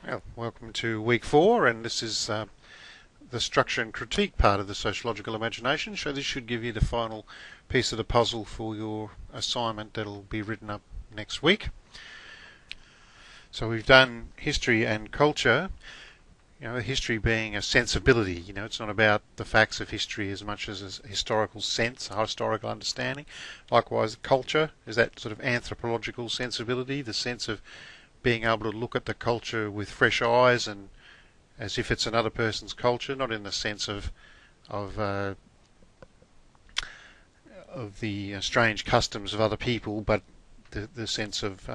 Well, welcome to week 4, and this is the structure and critique part of the sociological imagination. So this should give you the final piece of the puzzle for your assignment that'll be written up next week. So we've done history and culture. History being a sensibility. It's not about the facts of history as much as a historical sense, a historical understanding. Likewise, culture is that sort of anthropological sensibility, the sense of being able to look at the culture with fresh eyes and as if it's another person's culture, not in the sense of uh, of the strange customs of other people, but the sense of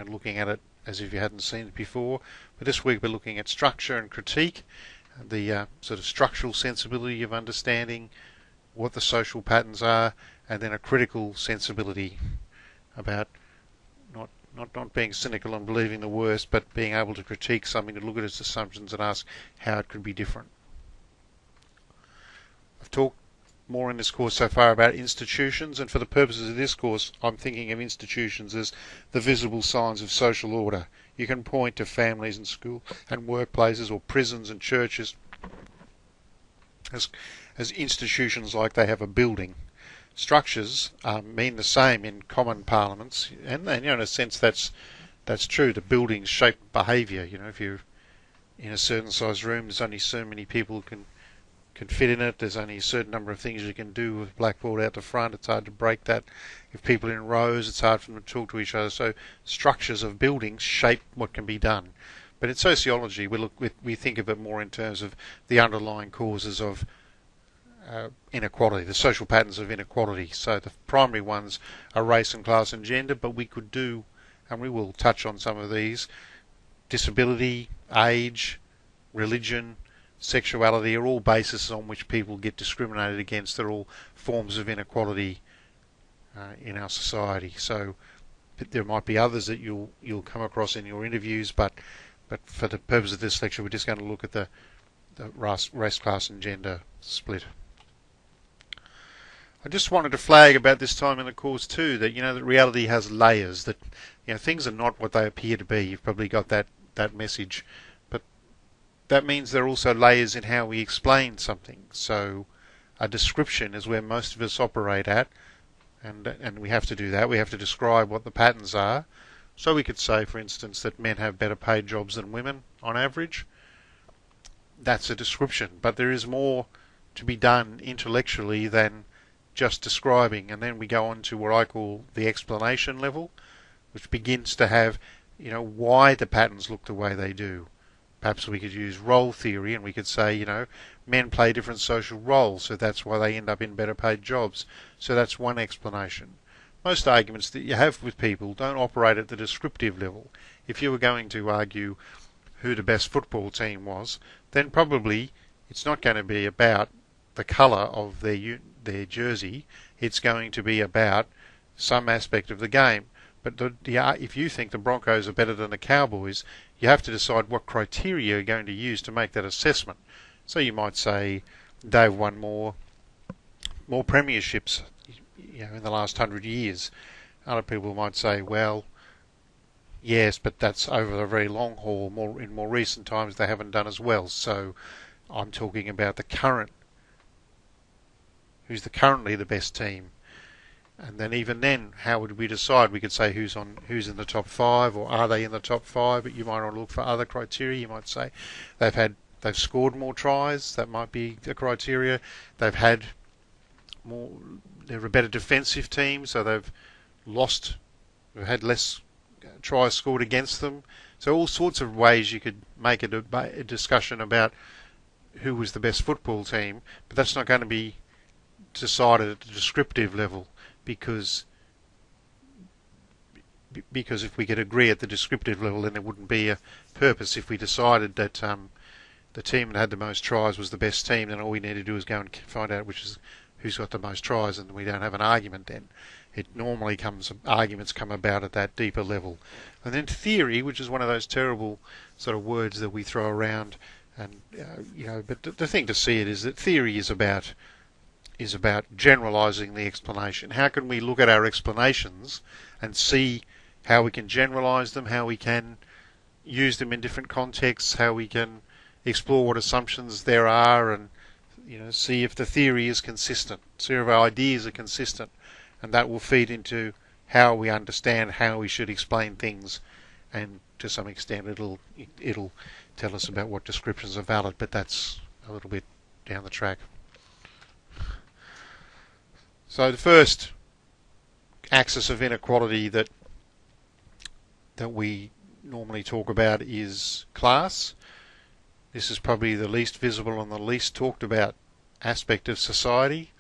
looking at it as if you hadn't seen it before. But this week we're looking at structure and critique, the sort of structural sensibility of understanding what the social patterns are, and then a critical sensibility about not being cynical and believing the worst, but being able to critique something, to look at its assumptions and ask how it could be different. I've talked more in this course so far about institutions, and for the purposes of this course I'm thinking of institutions as the visible signs of social order. You can point to families and school and workplaces or prisons and churches as institutions like they have a building. Structures mean the same in common parliaments, and in a sense that's true. The buildings shape behaviour. If you're in a certain size room, there's only so many people can fit in it. There's only a certain number of things you can do with a blackboard out the front. It's hard to break that. If people are in rows, it's hard for them to talk to each other. So structures of buildings shape what can be done. But in sociology, we think of it more in terms of the underlying causes of inequality, the social patterns of inequality. So the primary ones are race and class and gender, but we could do, and we will touch on some of these, disability, age, religion, sexuality are all bases on which people get discriminated against. They're all forms of inequality in our society. So there might be others that you'll come across in your interviews, but for the purpose of this lecture, we're just going to look at the race, class and gender split. I just wanted to flag about this time in the course too that that reality has layers, that things are not what they appear to be. You've probably got that message, but that means there are also layers in how we explain something. So a description is where most of us operate at, and we have to do that. We have to describe what the patterns are. So we could say, for instance, that men have better paid jobs than women on average. That's a description, but there is more to be done intellectually than just describing. And then we go on to what I call the explanation level, which begins to have why the patterns look the way they do. Perhaps we could use role theory, and we could say men play different social roles, so that's why they end up in better paid jobs. So that's one explanation. Most arguments that you have with people don't operate at the descriptive level. If you were going to argue who the best football team was, then probably it's not going to be about the colour of their jersey. It's going to be about some aspect of the game. But if you think the Broncos are better than the Cowboys, you have to decide what criteria you're going to use to make that assessment. So you might say they've won more premierships in the last 100 years. Other people might say, well, yes, but that's over a very long haul. In more recent times, they haven't done as well. So I'm talking about who's currently the best team. And then even then, how would we decide? We could say who's in the top 5, or are they in the top 5? But you might want to look for other criteria. You might say they've scored more tries. That might be a criteria. They've had more. They're a better defensive team, so they've had less tries scored against them. So all sorts of ways you could make a discussion about who was the best football team, but that's not going to be decided at the descriptive level, because if we could agree at the descriptive level, then there wouldn't be a purpose. If we decided that the team that had the most tries was the best team, then all we need to do is go and find out who's got the most tries, and we don't have an argument then. It normally arguments come about at that deeper level. And then theory, which is one of those terrible sort of words that we throw around, and but the thing to see it is that theory is about generalizing the explanation. How can we look at our explanations and see how we can generalize them, how we can use them in different contexts, how we can explore what assumptions there are, and see if the theory is consistent, see if our ideas are consistent, and that will feed into how we understand how we should explain things, and to some extent it'll tell us about what descriptions are valid, but that's a little bit down the track. So the first axis of inequality that we normally talk about is class. This is probably the least visible and the least talked about aspect of society.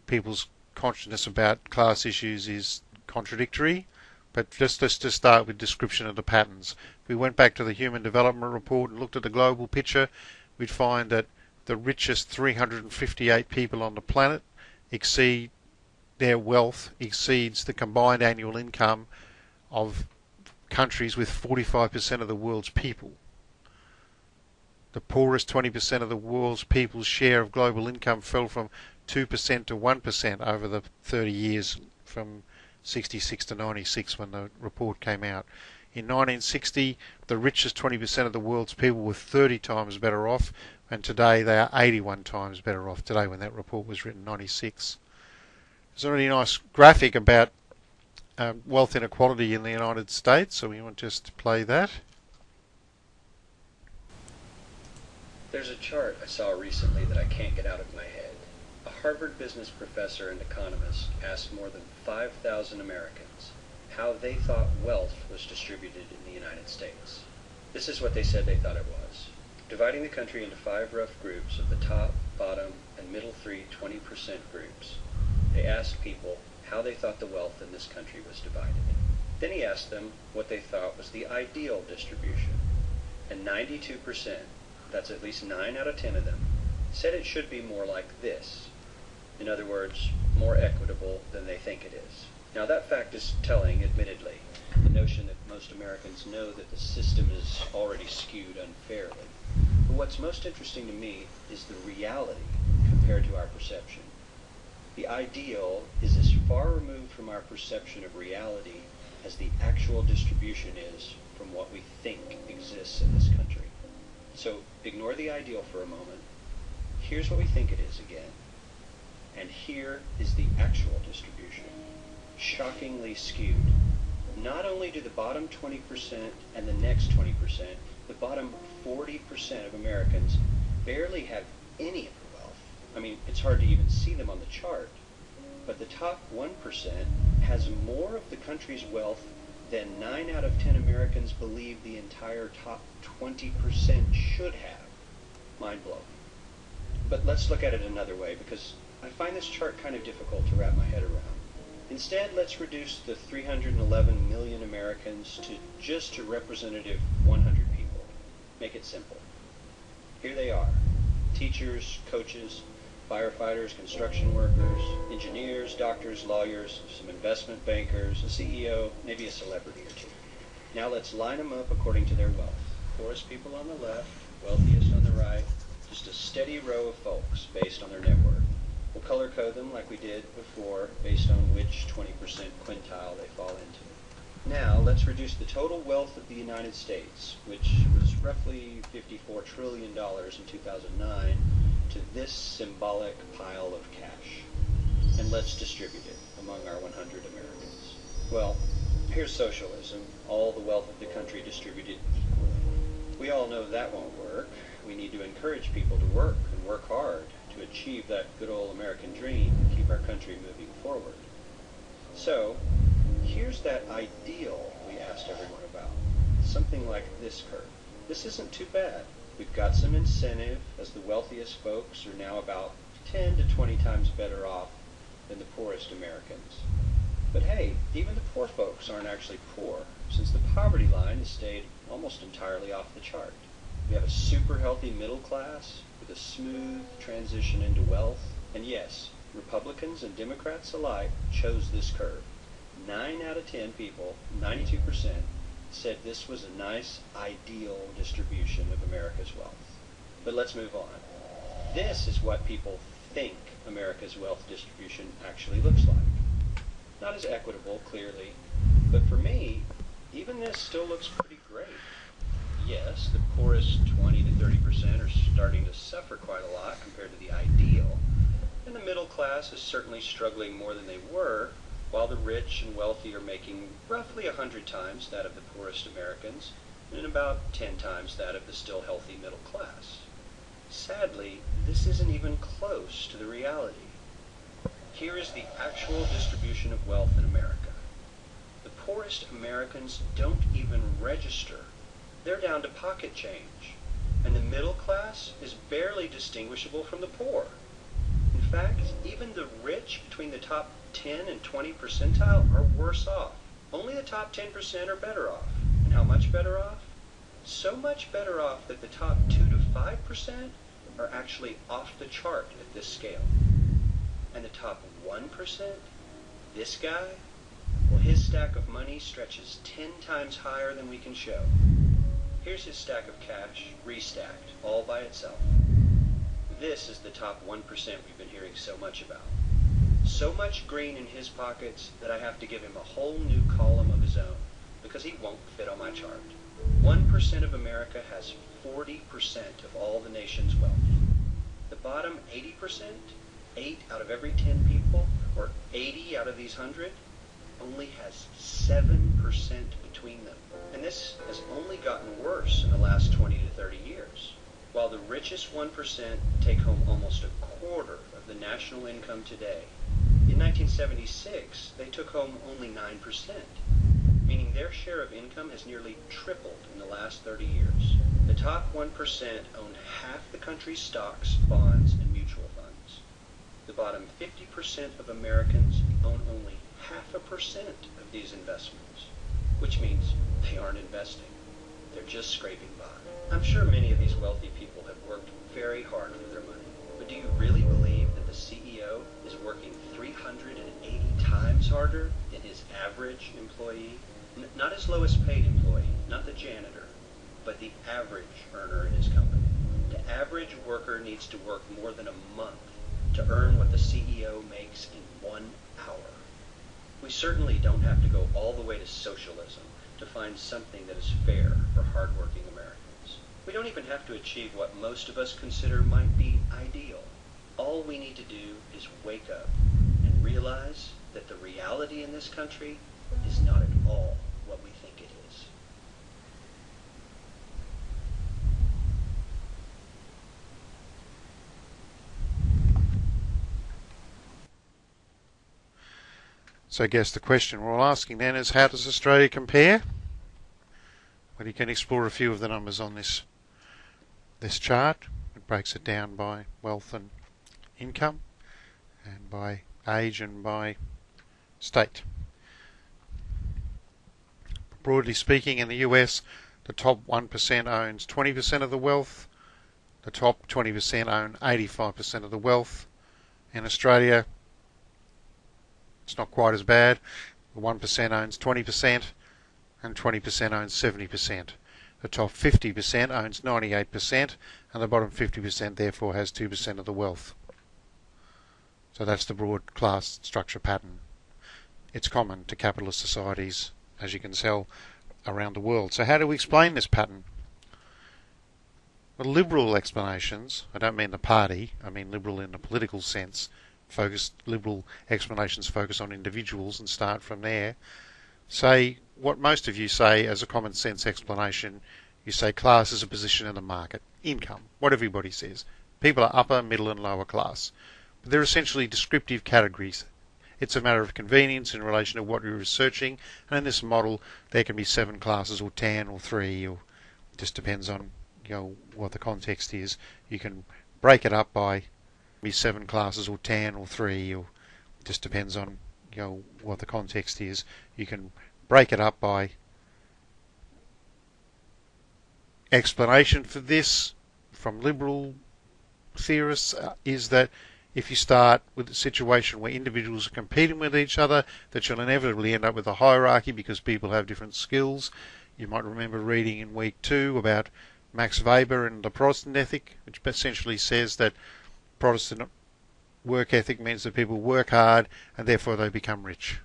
People's consciousness about class issues is contradictory, but let's just start with description of the patterns. If we went back to the Human Development Report and looked at the global picture, we'd find that the richest 358 people on the planet their wealth exceeds the combined annual income of countries with 45% of the world's people. The poorest 20% of the world's people's share of global income fell from 2% to 1% over the 30 years from 66 to 96 when the report came out. In 1960, the richest 20% of the world's people were 30 times better off, and today they are 81 times better off, today when that report was written, 96. There's a really nice graphic about wealth inequality in the United States, so we want just to play that. There's a chart I saw recently that I can't get out of my head. A Harvard business professor and economist asked more than 5,000 Americans how they thought wealth was distributed in the United States. This is what they said they thought it was. Dividing the country into 5 rough groups of the top, bottom, and middle 3 20% groups, they asked people how they thought the wealth in this country was divided. Then he asked them what they thought was the ideal distribution. And 92%, that's at least 9 out of 10 of them, said it should be more like this. In other words, more equitable than they think it is. Now that fact is telling, admittedly. The notion that most Americans know that the system is already skewed unfairly. But what's most interesting to me is the reality compared to our perception. The ideal is as far removed from our perception of reality as the actual distribution is from what we think exists in this country. So ignore the ideal for a moment. Here's what we think it is again. And here is the actual distribution. Shockingly skewed. Not only do the bottom 20% and the next 20%, the bottom 40% of Americans barely have any of the wealth. I mean, it's hard to even see them on the chart. But the top 1% has more of the country's wealth than 9 out of 10 Americans believe the entire top 20% should have. Mind blowing. But let's look at it another way, because I find this chart kind of difficult to wrap my head around. Instead, let's reduce the 311 million Americans to just a representative 100 people. Make it simple. Here they are. Teachers, coaches, firefighters, construction workers, engineers, doctors, lawyers, some investment bankers, a CEO, maybe a celebrity or two. Now let's line them up according to their wealth. Poorest people on the left, wealthiest on the right, just a steady row of folks based on their net worth. We'll color code them like we did before based on which 20% quintile they fall into. Now let's reduce the total wealth of the United States, which was roughly $54 trillion in 2009, to this symbolic pile of cash. And let's distribute it among our 100 Americans. Well, here's socialism, all the wealth of the country distributed equally. We all know that won't work. We need to encourage people to work and work hard to achieve that good old American dream and keep our country moving forward. So, here's that ideal we asked everyone about. Something like this curve. This isn't too bad. We've got some incentive, as the wealthiest folks are now about 10 to 20 times better off than the poorest Americans. But hey, even the poor folks aren't actually poor, since the poverty line has stayed almost entirely off the chart. We have a super healthy middle class with a smooth transition into wealth. And yes, Republicans and Democrats alike chose this curve. 9 out of 10 people, 92%, said this was a nice, ideal distribution of America's wealth. But let's move on. This is what people think America's wealth distribution actually looks like. Not as equitable, clearly, but for me, even this still looks pretty great. Yes, the poorest 20 to 30% are starting to suffer quite a lot compared to the ideal, and the middle class is certainly struggling more than they were, while the rich and wealthy are making roughly 100 times that of the poorest Americans and about 10 times that of the still healthy middle class. Sadly, this isn't even close to the reality. Here is the actual distribution of wealth in America. The poorest Americans don't even register. They're down to pocket change, and the middle class is barely distinguishable from the poor. In fact, even the rich between the top 10 and 20 percentile are worse off. Only the top 10% are better off. And how much better off? So much better off that the top 2 to 5% are actually off the chart at this scale. And the top 1%, this guy, well, his stack of money stretches 10 times higher than we can show. Here's his stack of cash, restacked, all by itself. This is the top 1% we've been hearing so much about. So much green in his pockets that I have to give him a whole new column of his own, because he won't fit on my chart. 1% of America has 40% of all the nation's wealth. The bottom 80%, 8 out of every 10 people, or 80 out of these 100, only has 7% between them. And this has only gotten worse in the last 20 to 30 years. While the richest 1% take home almost a quarter of the national income today, in 1976 they took home only 9%, meaning their share of income has nearly tripled in the last 30 years. The top 1% own half the country's stocks, bonds, and mutual funds. The bottom 50% of Americans own only 0.5% of these investments, which means they aren't investing. They're just scraping by. I'm sure many of these wealthy people have worked very hard for their money, but do you really believe that the CEO is working 380 times harder than his average employee? Not his lowest paid employee, not the janitor, but the average earner in his company. The average worker needs to work more than a month to earn what the CEO makes in 1 hour. We certainly don't have to go all the way to socialism to find something that is fair for hardworking Americans. We don't even have to achieve what most of us consider might be ideal. All we need to do is wake up and realize that the reality in this country is not at all what we think it is. So I guess the question we're all asking then is, how does Australia compare? Well, you can explore a few of the numbers on this chart. It breaks it down by wealth and income, and by age, and by state. Broadly speaking, in the US, the top 1% owns 20% of the wealth. The top 20% own 85% of the wealth. In Australia, it's not quite as bad. The 1% owns 20%, and 20% owns 70%. The top 50% owns 98%, and the bottom 50% therefore has 2% of the wealth. So that's the broad class structure pattern. It's common to capitalist societies, as you can tell, around the world. So how do we explain this pattern? Well, liberal explanations, I don't mean the party, I mean liberal in the political sense, liberal explanations focus on individuals and start from there, say what most of you say as a common sense explanation. You say class is a position in the market, income, what everybody says. People are upper, middle and lower class. But they're essentially descriptive categories. It's a matter of convenience in relation to what you're researching, and in this model there can be 7 classes or 10 or 3, or it just depends on what the context is. You can break it up by 7 classes or 10 or 3, or it just depends on what the context is. You can break it up by explanation for this from liberal theorists is that if you start with a situation where individuals are competing with each other, that you'll inevitably end up with a hierarchy because people have different skills. You might remember reading in week 2 about Max Weber and the Protestant ethic, which essentially says that Protestant work ethic means that people work hard and therefore they become rich.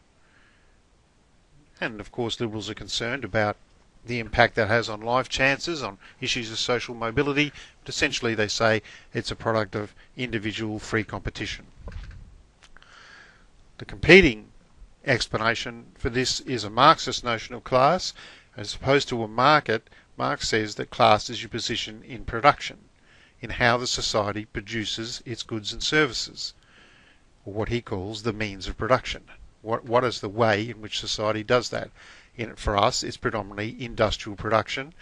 And of course liberals are concerned about the impact that has on life chances, on issues of social mobility. But essentially they say it's a product of individual free competition. The competing explanation for this is a Marxist notion of class. As opposed to a market, Marx says that class is your position in production, in how the society produces its goods and services, or what he calls the means of production. What is the way in which society does that? For us, it's predominantly industrial production,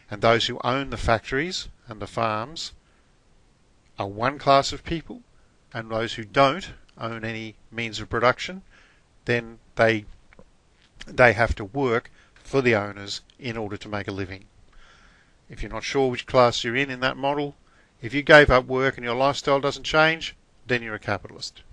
and those who own the factories and the farms are one class of people, and those who don't own any means of production, then they have to work for the owners in order to make a living. If you're not sure which class you're in that model, if you gave up work and your lifestyle doesn't change, then you're a capitalist.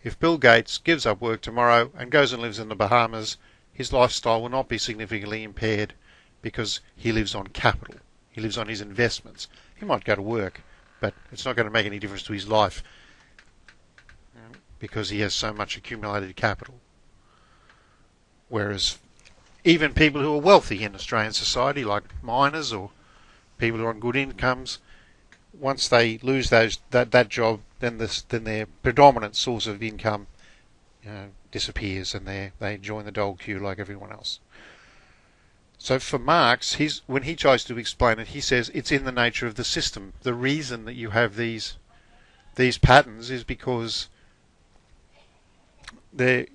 If Bill Gates gives up work tomorrow and goes and lives in the Bahamas, his lifestyle will not be significantly impaired because he lives on capital. He lives on his investments. He might go to work, but it's not going to make any difference to his life because he has so much accumulated capital. Whereas even people who are wealthy in Australian society, like miners or people who are on good incomes, once they lose that job, then their predominant source of income disappears, and they join the dole queue like everyone else. So for Marx, when he tries to explain it, he says it's in the nature of the system. The reason that you have these patterns is because there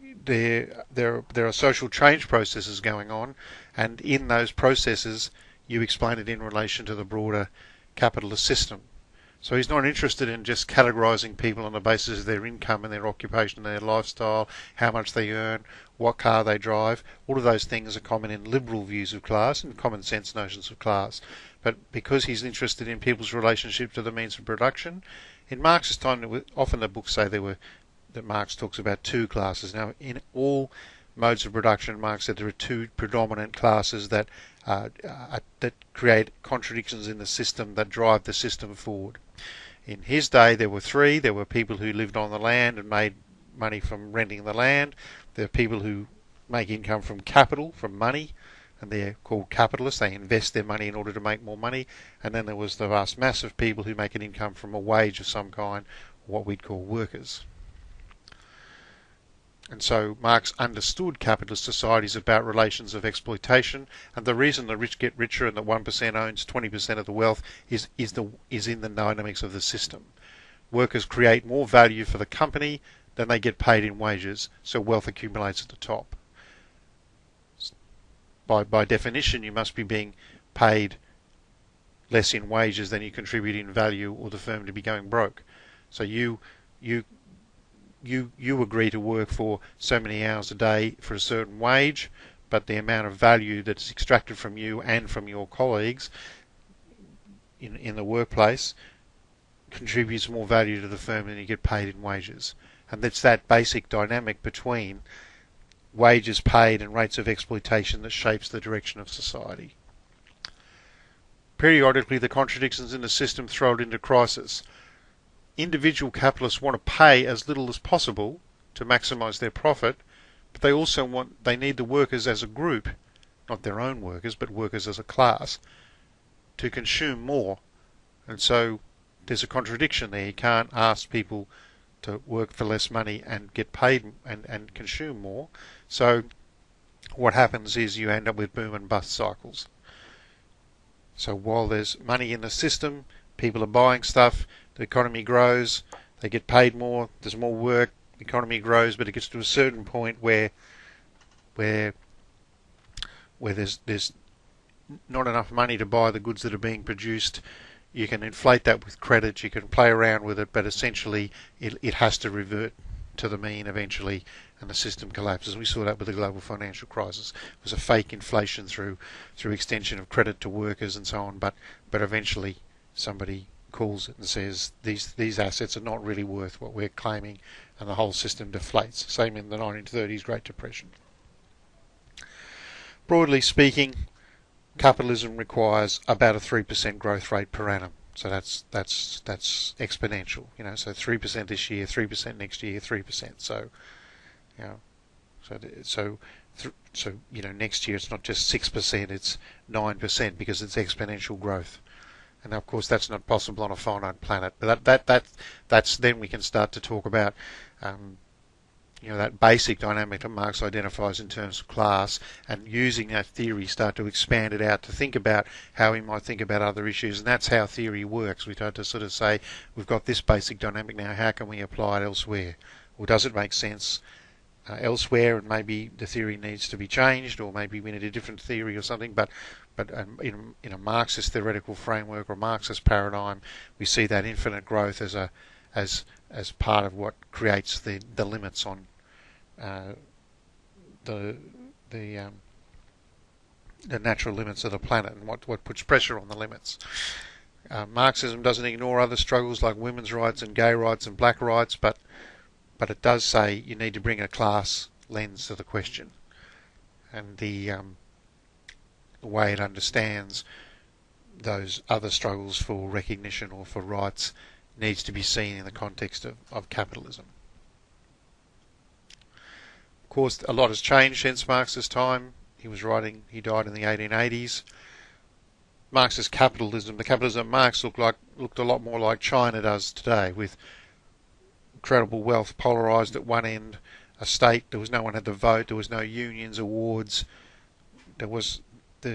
are social change processes going on, and in those processes you explain it in relation to the broader capitalist system. So he's not interested in just categorising people on the basis of their income and their occupation and their lifestyle, how much they earn, what car they drive. All of those things are common in liberal views of class and common sense notions of class. But because he's interested in people's relationship to the means of production, in Marx's time, often the books say that Marx talks about two classes. Now, in all modes of production, Marx said there are two predominant classes that create contradictions in the system that drive the system forward. In his day, there were three. There were people who lived on the land and made money from renting the land. There are people who make income from capital, from money, and they're called capitalists. They invest their money in order to make more money. And then there was the vast mass of people who make an income from a wage of some kind, what we'd call workers. And so Marx understood capitalist societies about relations of exploitation, and the reason the rich get richer and that 1% owns 20% of the wealth is in the dynamics of the system. Workers create more value for the company than they get paid in wages, so wealth accumulates at the top. By definition, you must be being paid less in wages than you contribute in value, or the firm to be going broke. So you agree to work for so many hours a day for a certain wage, but the amount of value that's extracted from you and from your colleagues in the workplace contributes more value to the firm than you get paid in wages. And it's that basic dynamic between wages paid and rates of exploitation that shapes the direction of society. Periodically, the contradictions in the system throw it into crisis. Individual capitalists want to pay as little as possible to maximise their profit, but they also they need the workers as a group, not their own workers, but workers as a class, to consume more. And so there's a contradiction there. You can't ask people to work for less money and get paid and consume more. So what happens is you end up with boom and bust cycles. So while there's money in the system, people are buying stuff, the economy grows, they get paid more, there's more work, the economy grows, but it gets to a certain point where there's not enough money to buy the goods that are being produced. You can inflate that with credit, you can play around with it, but essentially it has to revert to the mean eventually, and the system collapses. We saw that with the global financial crisis. It was a fake inflation through extension of credit to workers and so on, but eventually somebody calls it and says these assets are not really worth what we're claiming, and the whole system deflates. Same in the 1930s Great Depression. Broadly speaking, capitalism requires about a 3% growth rate per annum. So that's exponential. So 3% this year, 3% next year, 3%. So, So, next year it's not just 6%, it's 9% because it's exponential growth. And of course that's not possible on a finite planet. But that's then we can start to talk about um, that basic dynamic that Marx identifies in terms of class, and using that theory start to expand it out to think about how we might think about other issues. And that's how theory works. We start to sort of say, we've got this basic dynamic now, how can we apply it elsewhere? Or does it make sense elsewhere, and maybe the theory needs to be changed, or maybe we need a different theory or something. But in a Marxist theoretical framework or Marxist paradigm, we see that infinite growth as part of what creates the limits on the natural limits of the planet, and what puts pressure on the limits. Marxism doesn't ignore other struggles like women's rights and gay rights and black rights, but it does say you need to bring a class lens to the question, and the way it understands those other struggles for recognition or for rights needs to be seen in the context of capitalism. Of course, a lot has changed since Marx's time. He died in the 1880s. Marx's capitalism, the capitalism of Marx looked a lot more like China does today, with incredible wealth polarised at one end, a state, there was no one had to vote, there was no unions, awards, there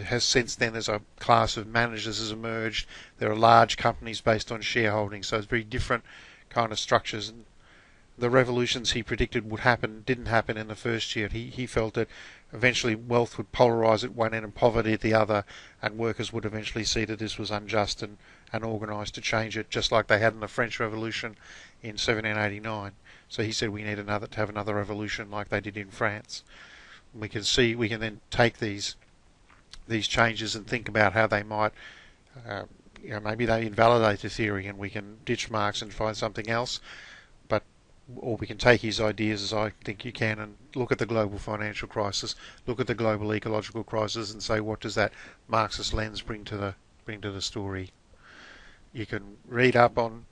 has since then as a class of managers has emerged. There are large companies based on shareholding, so it's very different kind of structures. And the revolutions he predicted would happen didn't happen in the first year. He felt that eventually wealth would polarise at one end and poverty at the other, and workers would eventually see that this was unjust and organise to change it, just like they had in the French Revolution in 1789. So he said we need to have another revolution like they did in France. We can then take these changes and think about how they might, maybe they invalidate the theory and we can ditch Marx and find something else, or we can take his ideas, as I think you can, and look at the global financial crisis, look at the global ecological crisis, and say, what does that Marxist lens bring to the story? You can read up on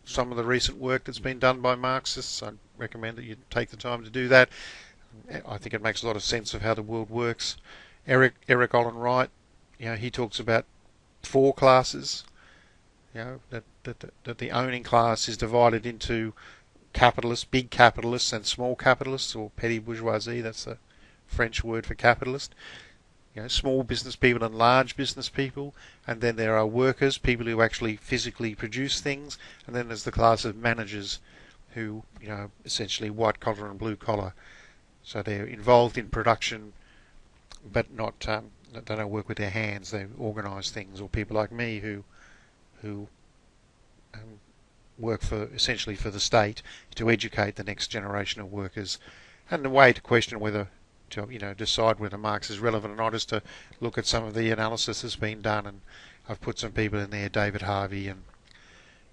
some of the recent work that's been done by Marxists. I recommend that you take the time to do that. I think it makes a lot of sense of how the world works. Eric Olin Wright, he talks about 4 classes. That the owning class is divided into capitalists, big capitalists, and small capitalists, or petty bourgeoisie. That's the French word for capitalist. Small business people and large business people, and then there are workers, people who actually physically produce things, and then there's the class of managers who, essentially white collar and blue collar. So they're involved in production, but not they don't work with their hands. They organise things. Or people like me who work essentially for the state to educate the next generation of workers. And the way to question whether to decide whether Marx is relevant or not is to look at some of the analysis that's been done, and I've put some people in there: David Harvey and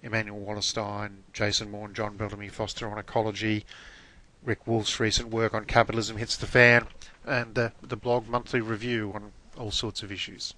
Emmanuel Wallerstein, Jason Moore and John Bellamy Foster on ecology, Rick Wolf's recent work on capitalism hits the fan, and the blog Monthly Review on all sorts of issues.